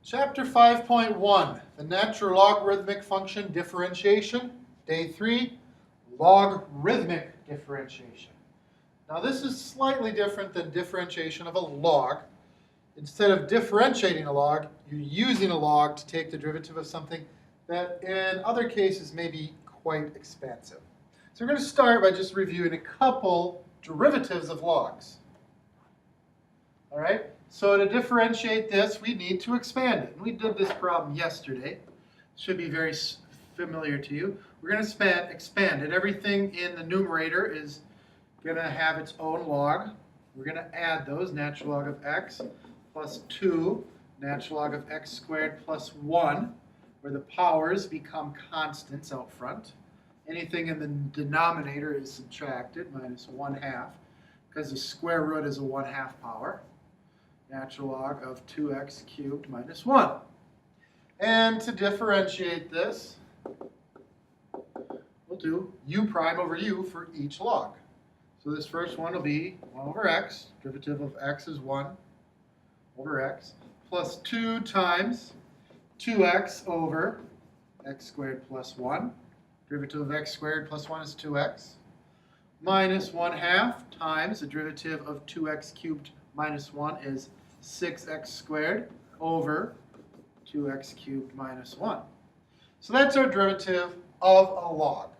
Chapter 5.1, the natural logarithmic function differentiation. Day 3, logarithmic differentiation. Now this is slightly different than differentiation of a log. Instead of differentiating a log, you're using a log to take the derivative of something that in other cases may be quite expansive. So we're going to start by just reviewing a couple derivatives of logs. All right? So to differentiate this, we need to expand it. And we did this problem yesterday. It should be very familiar to you. We're going to expand it. Everything in the numerator is going to have its own log. We're going to add those, natural log of x plus 2, natural log of x squared plus 1, where the powers become constants out front. Anything in the denominator is subtracted, minus 1/2, because the square root is a 1/2 power. Natural log of 2x cubed minus 1. And to differentiate this, we'll do u prime over u for each log. So this first one will be 1 over x, derivative of x is 1 over x, plus 2 times 2x over x squared plus 1. Derivative of x squared plus 1 is 2x, minus 1/2 times the derivative of 2x cubed minus 1 is 6x squared over 2x cubed minus 1. So that's our derivative of a log.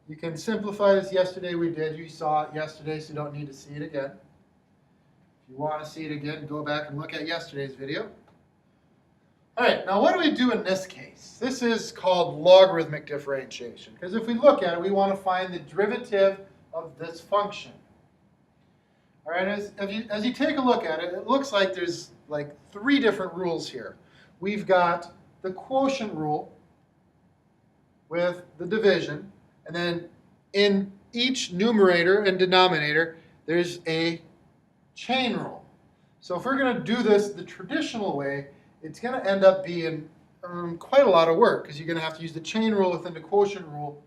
You can simplify this. Yesterday we did. You saw it yesterday, so you don't need to see it again. If you want to see it again, go back and look at yesterday's video. All right, now what do we do in this case? This is called logarithmic differentiation, because if we look at it, we want to find the derivative of this function. All right, as you take a look at it, it looks like there's like 3 different rules here. We've got the quotient rule with the division, and then in each numerator and denominator, there's a chain rule. So if we're going to do this the traditional way, it's going to end up being quite a lot of work, because you're going to have to use the chain rule within the quotient rule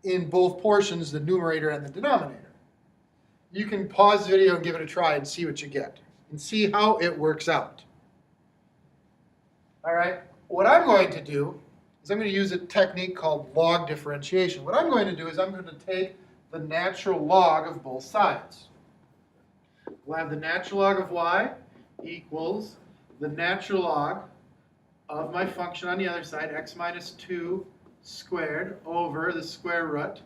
in both portions, the numerator and the denominator. You can pause the video and give it a try and see what you get, and see how it works out. All right, what I'm going to do is I'm going to use a technique called log differentiation. What I'm going to do is I'm going to take the natural log of both sides. We'll have the natural log of y equals the natural log of my function on the other side, x minus 2 squared over the square root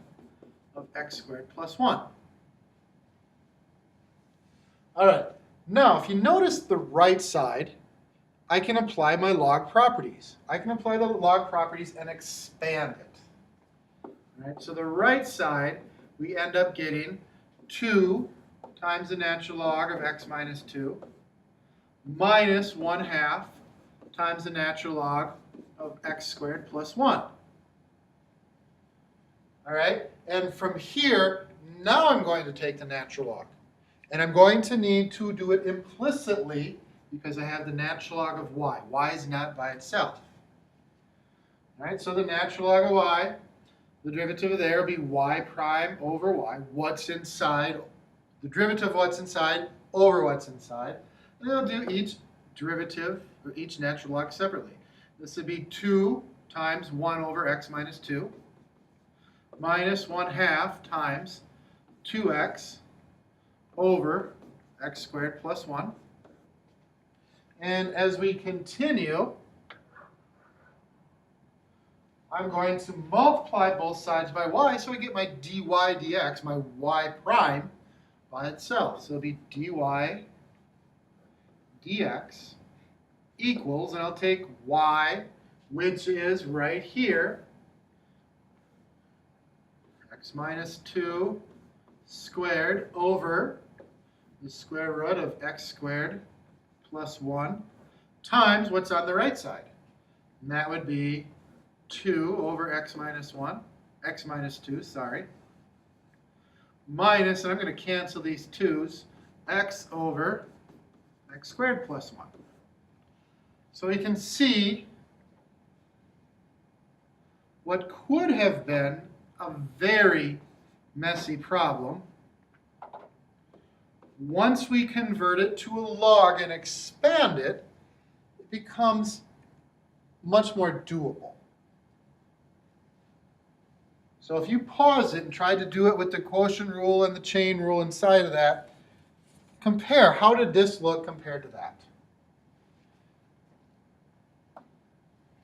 of x squared plus 1. All right, now if you notice the right side, I can apply my log properties. I can apply the log properties and expand it. All right, so the right side, we end up getting 2 times the natural log of x minus 2 minus 1/2 times the natural log of x squared plus 1. All right, and from here, now I'm going to take the natural log. And I'm going to need to do it implicitly because I have the natural log of y. Y is not by itself. All right, so the natural log of y, the derivative of there will be y prime over y. What's inside, the derivative of what's inside over what's inside. And we'll do each derivative, or each natural log separately. This would be 2 times 1 over x minus 2 minus 1/2 times 2x over x squared plus 1. And as we continue, I'm going to multiply both sides by y, so I get my dy dx, my y prime, by itself. So it'll be dy dx equals, and I'll take y, which is right here, x minus 2 squared over the square root of x squared plus 1 times what's on the right side. And that would be 2 over x minus 2, sorry, minus, and I'm going to cancel these 2's, x over x squared plus 1. So we can see what could have been a very messy problem once we convert it to a log and expand it, it becomes much more doable. So if you pause it and try to do it with the quotient rule and the chain rule inside of that, compare, how did this look compared to that?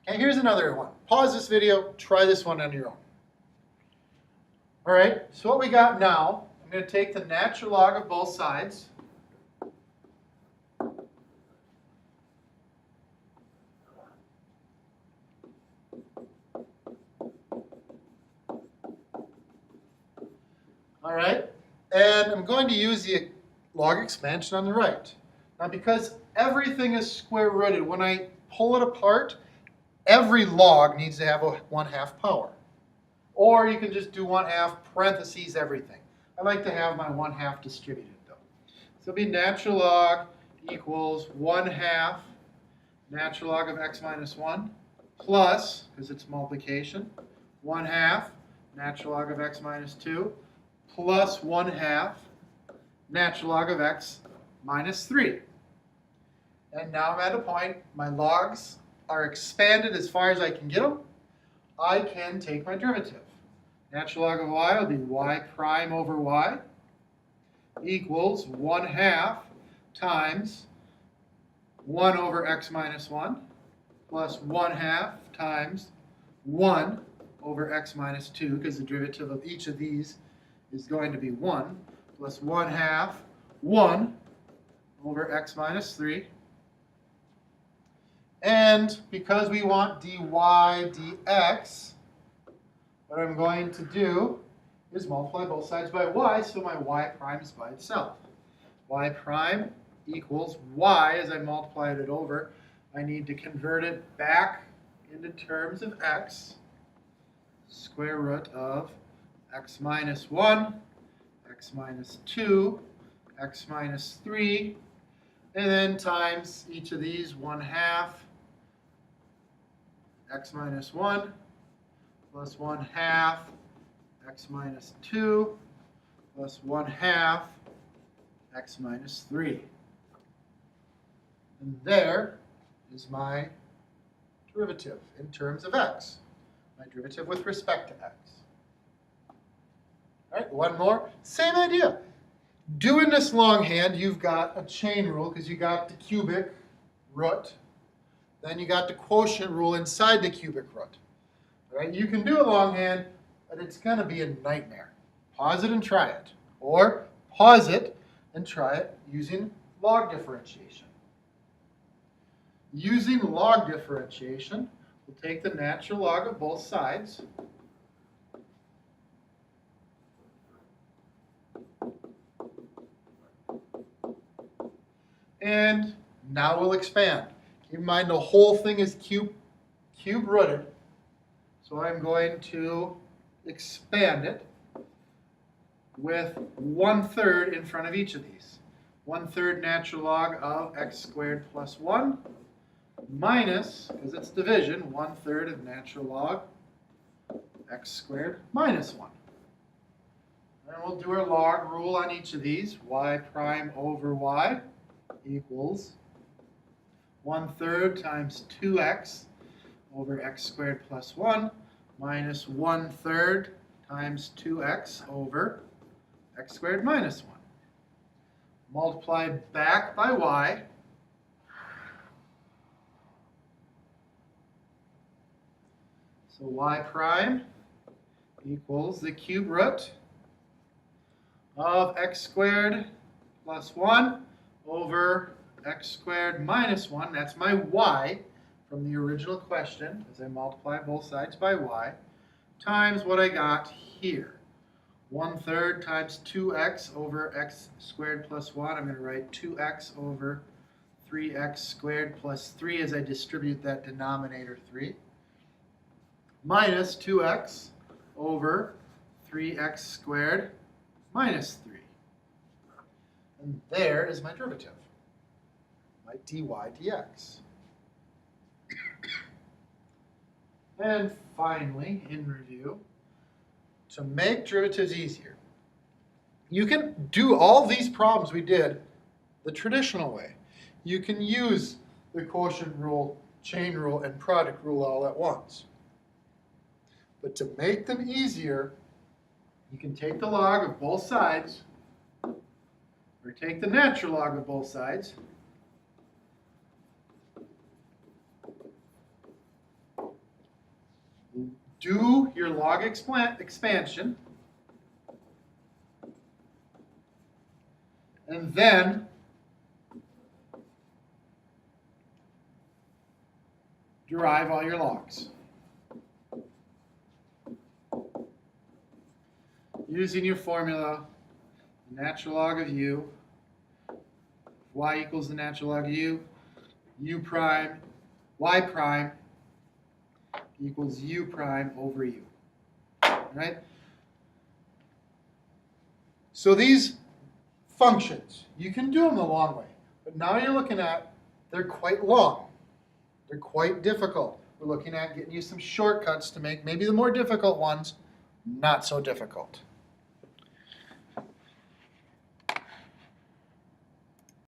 Okay, here's another one. Pause this video, try this one on your own. All right, so what we got now, I'm going to take the natural log of both sides. All right, and I'm going to use the log expansion on the right. Now because everything is square rooted, when I pull it apart, every log needs to have a 1/2 power. Or you can just do 1/2 parentheses everything. I like to have my 1/2 distributed though. So it'll be natural log equals 1/2 natural log of x minus 1 plus, because it's multiplication, 1/2 natural log of x minus 2 plus 1/2 natural log of x minus 3. And now I'm at a point, my logs are expanded as far as I can get them. I can take my derivative. Natural log of y will be y prime over y equals 1/2 times 1 over x minus 1 plus 1/2 times 1 over x minus 2, because the derivative of each of these is going to be 1, plus 1/2 1 over x minus 3. And because we want dy dx, what I'm going to do is multiply both sides by y, so my y prime is by itself. Y prime equals y. As I multiplied it over, I need to convert it back into terms of x. Square root of x minus 1, x minus 2, x minus 3, and then times each of these 1/2 x minus 1 plus 1/2 x minus 2 plus 1/2 x minus 3. And there is my derivative in terms of x, my derivative with respect to x. All right, one more, same idea. Doing this longhand, you've got a chain rule because you got the cubic root. Then you got the quotient rule inside the cubic root. All right, you can do it longhand, but it's going to be a nightmare. Pause it and try it. Or pause it and try it using log differentiation. Using log differentiation, we'll take the natural log of both sides. And now we'll expand. Keep in mind the whole thing is cube rooted. So I'm going to expand it with 1/3 in front of each of these. 1/3 natural log of x squared plus 1 minus, because it's division, 1/3 of natural log x squared minus 1. And we'll do our log rule on each of these. Y prime over y equals 1/3 times 2x over x squared plus 1 minus 1/3 times 2x over x squared minus 1. Multiplied back by y. So y prime equals the cube root of x squared plus 1 over x squared minus 1, that's my y from the original question, as I multiply both sides by y, times what I got here. 1/3 times 2x over x squared plus 1. I'm going to write 2x over 3x squared plus 3 as I distribute that denominator 3. Minus 2x over 3x squared minus 3. And there is my derivative, my dy dx. And finally, in review, to make derivatives easier, you can do all these problems we did the traditional way. You can use the quotient rule, chain rule, and product rule all at once. But to make them easier, you can take the log of both sides, or take the natural log of both sides, do your log expansion, and then derive all your logs. Using your formula, the natural log of u, y equals the natural log of u prime, y prime equals u prime over u. All right? So these functions, you can do them the long way, but now you're looking at, they're quite long. They're quite difficult. We're looking at getting you some shortcuts to make maybe the more difficult ones not so difficult.